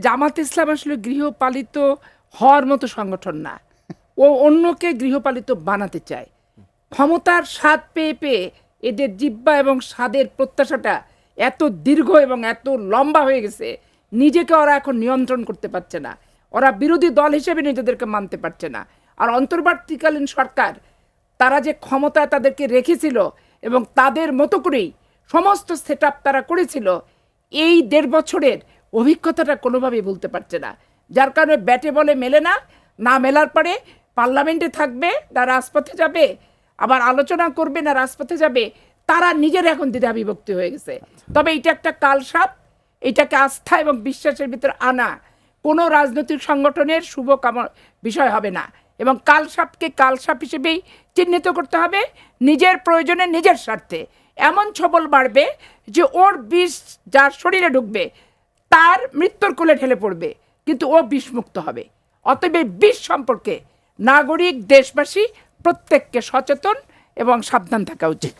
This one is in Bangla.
জামাত ইসলাম আসলে গৃহপালিত হওয়ার মতো সংগঠন না, ও অন্যকে গৃহপালিত বানাতে চায়। ক্ষমতার স্বাদ পেয়ে পেয়ে এদের জিহ্বা এবং স্বাদের প্রত্যাশাটা এত দীর্ঘ এবং এত লম্বা হয়ে গেছে, নিজেকে ওরা এখন নিয়ন্ত্রণ করতে পারছে না, ওরা বিরোধী দল হিসেবে নিজেদেরকে মানতে পারছে না। আর অন্তর্বর্তীকালীন সরকার তারা যে ক্ষমতায় তাদেরকে রেখেছিল এবং তাদের মতো করেই সমস্ত সেট আপ তারা করেছিল, এই 1.5 বছরের অভিজ্ঞতাটা কোনোভাবেই বলতে পারছে না, যার কারণে ব্যাটে বলে মেলে না, না মেলার পরে পার্লামেন্টে থাকবে না রাজপথে যাবে, আবার আলোচনা করবে না রাজপথে যাবে, তারা নিজের এখন দ্বিধা বিভক্তি হয়ে গেছে। তবে এটা একটা কালসাপ, এটাকে আস্থা এবং বিশ্বাসের ভিতর আনা কোনো রাজনৈতিক সংগঠনের শুভ বিষয় হবে না, এবং কালসাপকে কালসাপ হিসেবেই চিহ্নিত করতে হবে, নিজের প্রয়োজনে নিজের স্বার্থে এমন ছবল মারবে যে ওর বিষ যার শরীরে ঢুকবে তার মৃত্যুর কোলে ঢেলে পড়বে, কিন্তু ও বিষমুক্ত হবে। অতএব বিষ সম্পর্কে নাগরিক দেশবাসী প্রত্যেককে সচেতন এবং সাবধান থাকা উচিত।